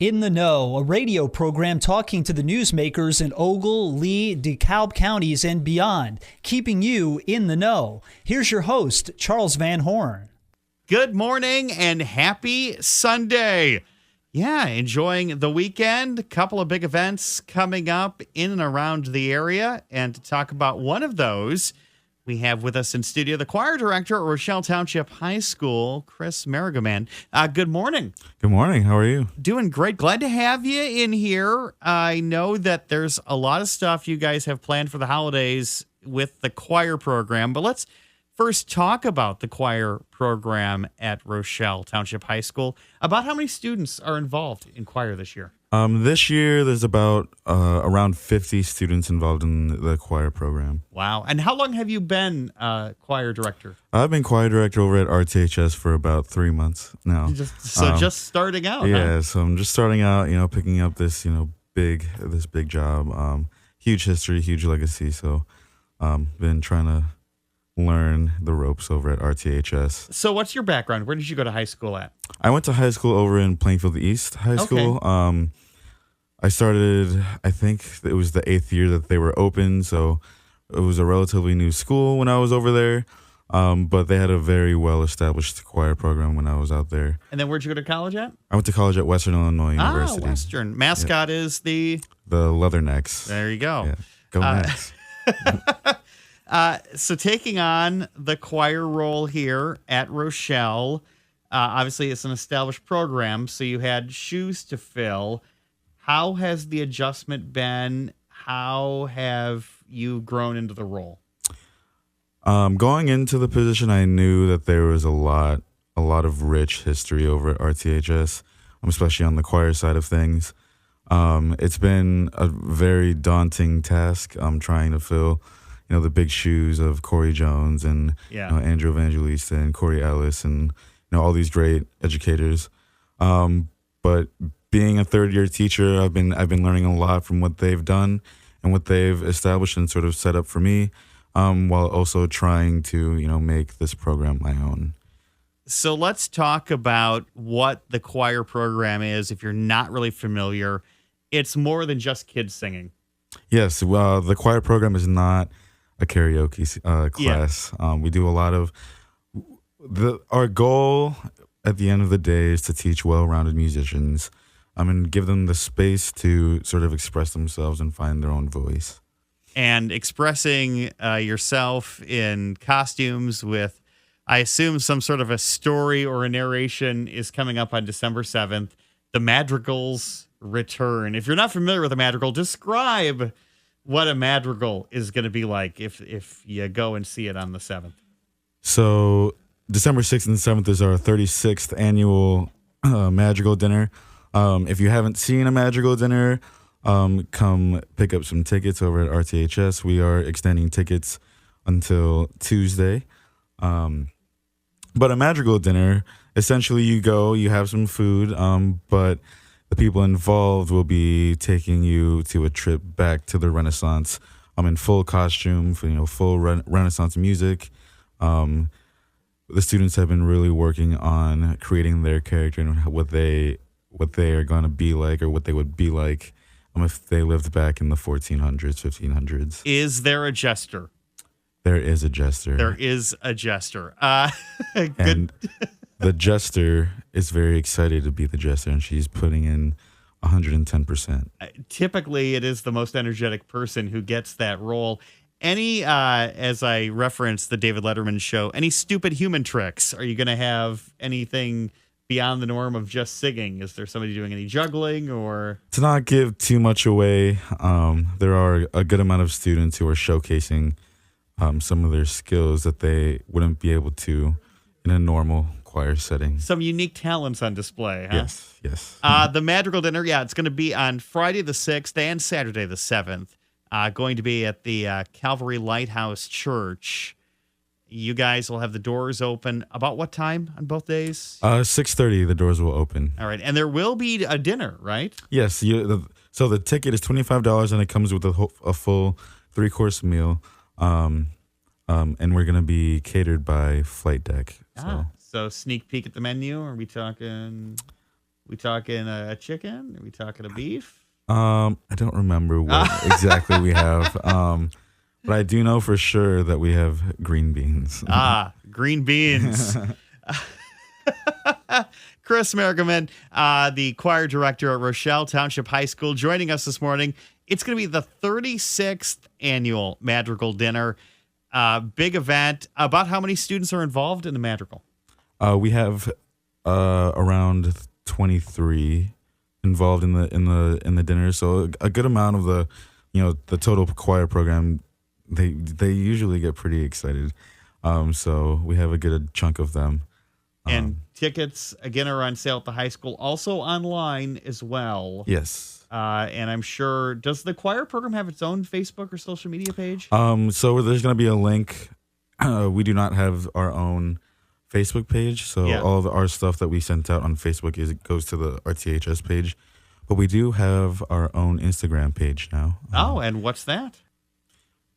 In the Know, a radio program talking to the newsmakers in Ogle, Lee, DeKalb counties and beyond, keeping you in the know. Here's your host, Charles Van Horn. Good morning and happy Sunday. Yeah, enjoying the weekend. A couple of big events coming up in and around the area. And to talk about one of those, we have with us in studio the choir director at Rochelle Township High School, Chris Marigomen. Good morning. Good morning. How are you? Doing great. Glad to have you in here. I know that there's a lot of stuff you guys have planned for the holidays with the choir program, but let's first talk about the choir program at Rochelle Township High School. About how many students are involved in choir this year? This year, there's about around 50 students involved in the choir program. Wow. And how long have you been choir director? I've been choir director over at RTHS for about 3 months now. Just starting out, Yeah, huh? so I'm just starting out, picking up this, big job. Huge history, huge legacy. So been trying to learn the ropes over at RTHS. So what's your background? Where did you go to high school at? I went to high school over in Plainfield East High School. I started, I think it was the 8th year that they were open, so it was a relatively new school when I was over there, but they had a very well-established choir program when I was out there. And then where'd you go to college at? I went to college at Western Illinois University. Western. Mascot is the Leathernecks. There you go. Yeah. Go Nets. So taking on the choir role here at Rochelle, obviously it's an established program, so you had shoes to fill. How has the adjustment been? How have you grown into the role? Going into the position, I knew that there was a lot of rich history over at RTHS, especially on the choir side of things. It's been a very daunting task. I'm trying to fill, the big shoes of Corey Jones and Andrew Evangelista and Corey Ellis and all these great educators. But being a third-year teacher, I've been learning a lot from what they've done and what they've established and sort of set up for me, while also trying to make this program my own. So let's talk about what the choir program is. If you're not really familiar, it's more than just kids singing. Yes, the choir program is not a karaoke class. Yeah. We do a lot of our goal at the end of the day is to teach well-rounded musicians. And give them the space to sort of express themselves and find their own voice. And expressing yourself in costumes with, I assume, some sort of a story or a narration is coming up on December 7th. The Madrigals return. If you're not familiar with a madrigal, describe what a madrigal is going to be like if you go and see it on the 7th. So December 6th and 7th is our 36th annual Madrigal Dinner. If you haven't seen a Madrigal Dinner, come pick up some tickets over at RTHS. We are extending tickets until Tuesday. But a Madrigal Dinner, essentially you go, you have some food, but the people involved will be taking you to a trip back to the Renaissance. In full costume, for, full Renaissance music. The students have been really working on creating their character and what they are going to be like, or what they would be like if they lived back in the 1400s, 1500s. Is there a jester? There is a jester. There is a jester. Good. And the jester is very excited to be the jester, and she's putting in 110%. Typically, it is the most energetic person who gets that role. Any, as I referenced the David Letterman show, any stupid human tricks? Are you going to have anything beyond the norm of just singing? Is there somebody doing any juggling or? To not give too much away, there are a good amount of students who are showcasing some of their skills that they wouldn't be able to in a normal choir setting. Some unique talents on display, huh? Yes. The Madrigal Dinner, it's going to be on Friday the 6th and Saturday the 7th. Going to be at the Calvary Lighthouse Church. You guys will have the doors open about what time on both days? 6:30, the doors will open. All right. And there will be a dinner, right? Yes. So the ticket is $25, and it comes with a full 3-course meal. And we're going to be catered by Flight Deck. So sneak peek at the menu. Are we talking? We talking a chicken? Are we talking a beef? I don't remember what exactly we have. But I do know for sure that we have green beans. Green beans. Chris Marigomen, the choir director at Rochelle Township High School, joining us this morning. It's going to be the 36th Annual Madrigal Dinner. Big event. About how many students are involved in the Madrigal? We have around 23 involved in the dinner. So a good amount of the total choir program. They usually get pretty excited. So we have a good chunk of them. And tickets, again, are on sale at the high school, also online as well. Yes. And I'm sure, does the choir program have its own Facebook or social media page? So there's going to be a link. We do not have our own Facebook page. So all of our stuff that we sent out on Facebook goes to the RTHS page. But we do have our own Instagram page now. And what's that?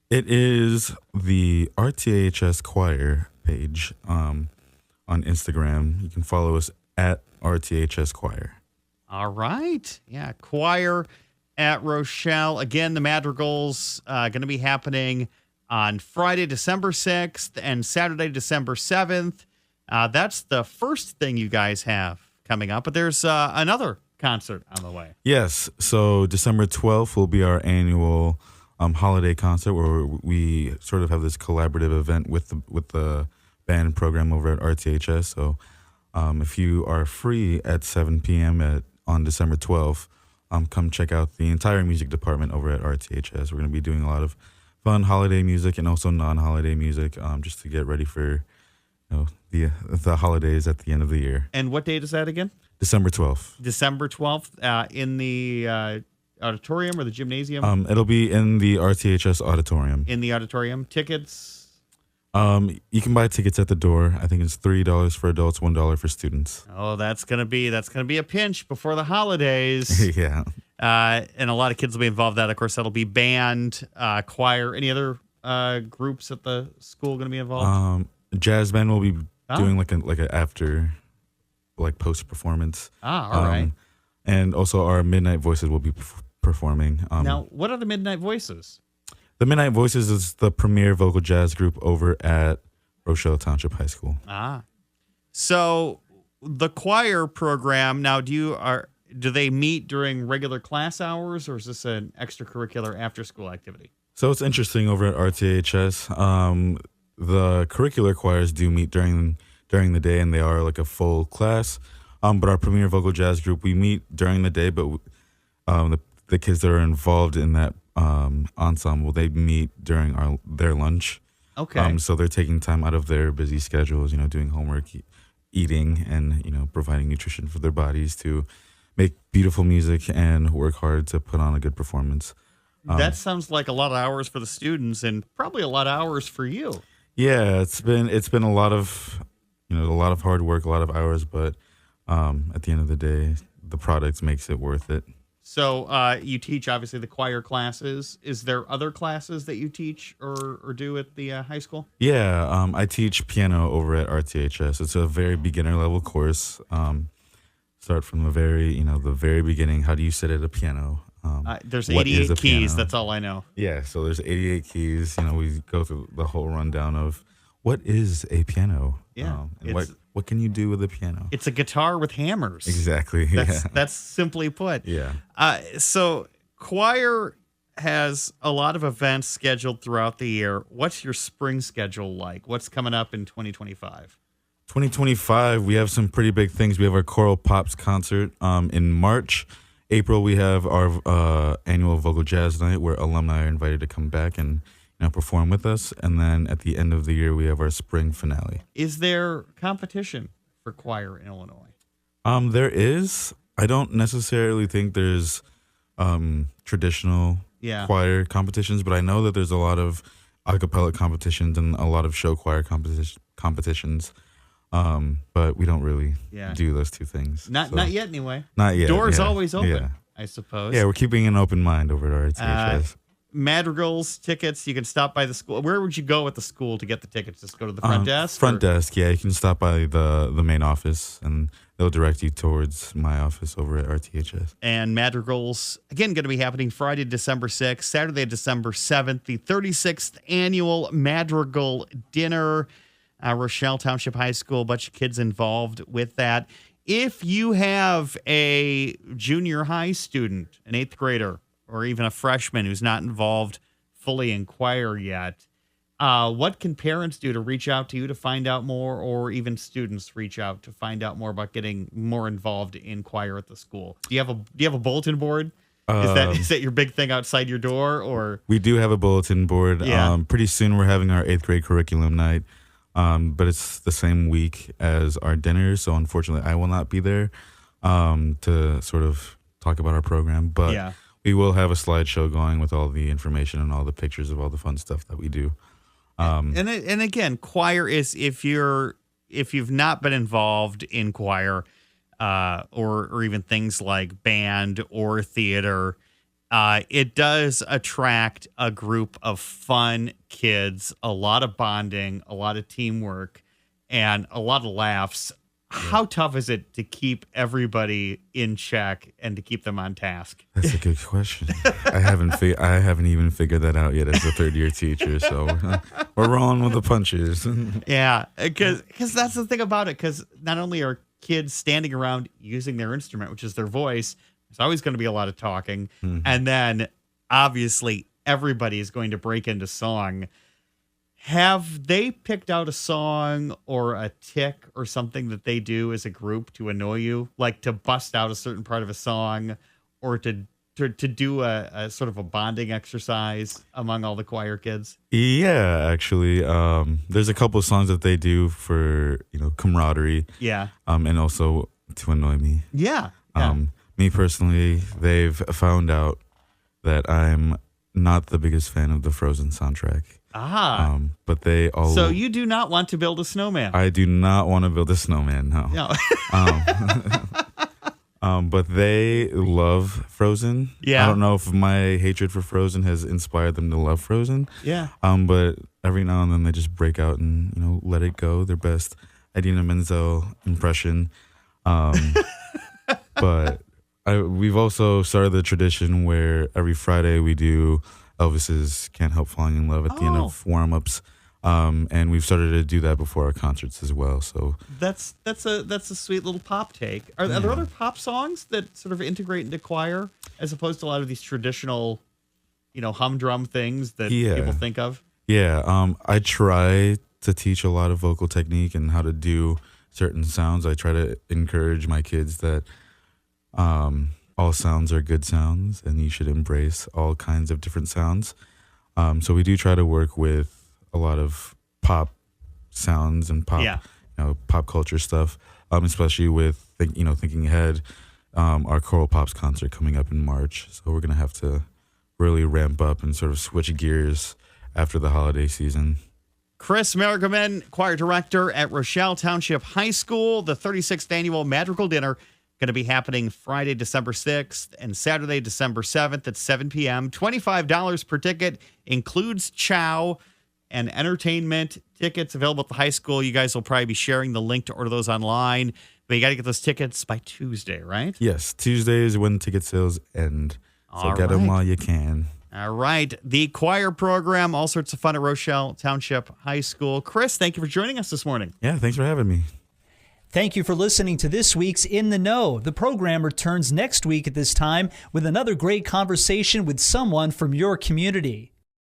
It is the RTHS Choir page on Instagram. You can follow us at RTHS Choir. All right. Yeah, choir at Rochelle. Again, the Madrigal's going to be happening on Friday, December 6th and Saturday, December 7th. That's the first thing you guys have coming up, but there's another concert on the way. Yes. So December 12th will be our annual holiday concert where we sort of have this collaborative event with the band program over at RTHS. So if you are free at 7 p.m. on December 12th, come check out the entire music department over at RTHS. We're going to be doing a lot of fun holiday music and also non-holiday music just to get ready for the holidays at the end of the year. And what date is that again? December 12th. December 12th in the auditorium or the gymnasium? It'll be in the RTHS auditorium. In the auditorium. Tickets? You can buy tickets at the door. I think it's $3 for adults, $1 for students. Oh, that's gonna be a pinch before the holidays. Yeah. And a lot of kids will be involved in that. Of course, that'll be band, choir. Any other groups at the school going to be involved? Jazz band will be doing like a after, post performance. All right. And also our Midnight Voices will be performing. Now, what are the Midnight Voices? The Midnight Voices is the premier vocal jazz group over at Rochelle Township High School. So the choir program now, do they meet during regular class hours, or is this an extracurricular after-school activity? So it's interesting over at RTHS. The curricular choirs do meet during the day, and they are like a full class. But our premier vocal jazz group, we meet during the day, but the kids that are involved in that ensemble, they meet during their lunch. Okay. So they're taking time out of their busy schedules, doing homework, eating, and providing nutrition for their bodies to make beautiful music and work hard to put on a good performance. That sounds like a lot of hours for the students, and probably a lot of hours for you. Yeah, it's been a lot of hard work, a lot of hours, but at the end of the day, the product makes it worth it. So you teach, obviously, the choir classes. Is there other classes that you teach or do at the high school? Yeah, I teach piano over at RTHS. It's a very beginner level course. Start from the very beginning. How do you sit at a piano? There's 88 keys. Piano? That's all I know. Yeah, so there's 88 keys. We go through the whole rundown of what is a piano. Yeah, and what can you do with a piano? It's a guitar with hammers. Exactly. That's simply put. Yeah. So choir has a lot of events scheduled throughout the year. What's your spring schedule like? What's coming up in 2025? 2025, we have some pretty big things. We have our Choral Pops concert in March. April, we have our annual Vocal Jazz Night where alumni are invited to come back and perform with us. And then at the end of the year, we have our spring finale. Is there competition for choir in Illinois? There is. I don't necessarily think there's traditional choir competitions, but I know that there's a lot of a cappella competitions and a lot of show choir competitions. But we don't really do those two things. Not yet, anyway. Not yet. Doors always open, I suppose. Yeah, we're keeping an open mind over at RTHS. Madrigal's tickets, you can stop by the school. Where would you go at the school to get the tickets? Just go to the front desk? Front desk, yeah. You can stop by the main office, and they'll direct you towards my office over at RTHS. And Madrigal's, again, going to be happening Friday, December 6th, Saturday, December 7th, the 36th Annual Madrigal Dinner. Rochelle Township High School, a bunch of kids involved with that. If you have a junior high student, an 8th grader, or even a freshman who's not involved fully in choir yet, what can parents do to reach out to you to find out more, or even students reach out to find out more about getting more involved in choir at the school? Do you have a bulletin board? Is that your big thing outside your door? Or we do have a bulletin board. Yeah. Pretty soon we're having our 8th grade curriculum night. But it's the same week as our dinner, so unfortunately I will not be there to sort of talk about our program. But we will have a slideshow going with all the information and all the pictures of all the fun stuff that we do. And again, choir is if you've not been involved in choir, or even things like band or theater. It does attract a group of fun kids, a lot of bonding, a lot of teamwork, and a lot of laughs. Yeah. How tough is it to keep everybody in check and to keep them on task? That's a good question. I haven't even figured that out yet as a third-year teacher, so we're rolling with the punches. Yeah, because that's the thing about it, because not only are kids standing around using their instrument, which is their voice, there's always going to be a lot of talking. Mm-hmm. And then, obviously, everybody is going to break into song. Have they picked out a song or a tick or something that they do as a group to annoy you? Like to bust out a certain part of a song, or to do a sort of a bonding exercise among all the choir kids? Yeah, actually. There's a couple of songs that they do for, camaraderie. Yeah. And also to annoy me. Yeah. Me personally, they've found out that I'm not the biggest fan of the Frozen soundtrack. But they all. So you do not want to build a snowman? I do not want to build a snowman. No. But they love Frozen. Yeah. I don't know if my hatred for Frozen has inspired them to love Frozen. Yeah. But every now and then they just break out and let it go. Their best Idina Menzel impression. But we've also started the tradition where every Friday we do Elvis's Can't Help Falling in Love at the end of warm-ups. And we've started to do that before our concerts as well. So that's a sweet little pop take. Are there other pop songs that sort of integrate into choir as opposed to a lot of these traditional, humdrum things that people think of? Yeah. I try to teach a lot of vocal technique and how to do certain sounds. I try to encourage my kids that all sounds are good sounds, and you should embrace all kinds of different sounds. So we do try to work with a lot of pop sounds and pop, pop culture stuff, especially with thinking ahead. Our Choral Pops concert coming up in March, so we're gonna have to really ramp up and sort of switch gears after the holiday season. Chris Marigomen, Choir Director at Rochelle Township High School. The 36th Annual Madrigal Dinner going to be happening Friday, December 6th and Saturday, December 7th at 7 p.m. $25 per ticket, includes chow and entertainment. Tickets available at the high school. You guys will probably be sharing the link to order those online. But you got to get those tickets by Tuesday, right? Yes, Tuesday is when ticket sales end. So get them while you can. All right. The choir program, all sorts of fun at Rochelle Township High School. Chris, thank you for joining us this morning. Yeah, thanks for having me. Thank you for listening to this week's In the Know. The program returns next week at this time with another great conversation with someone from your community.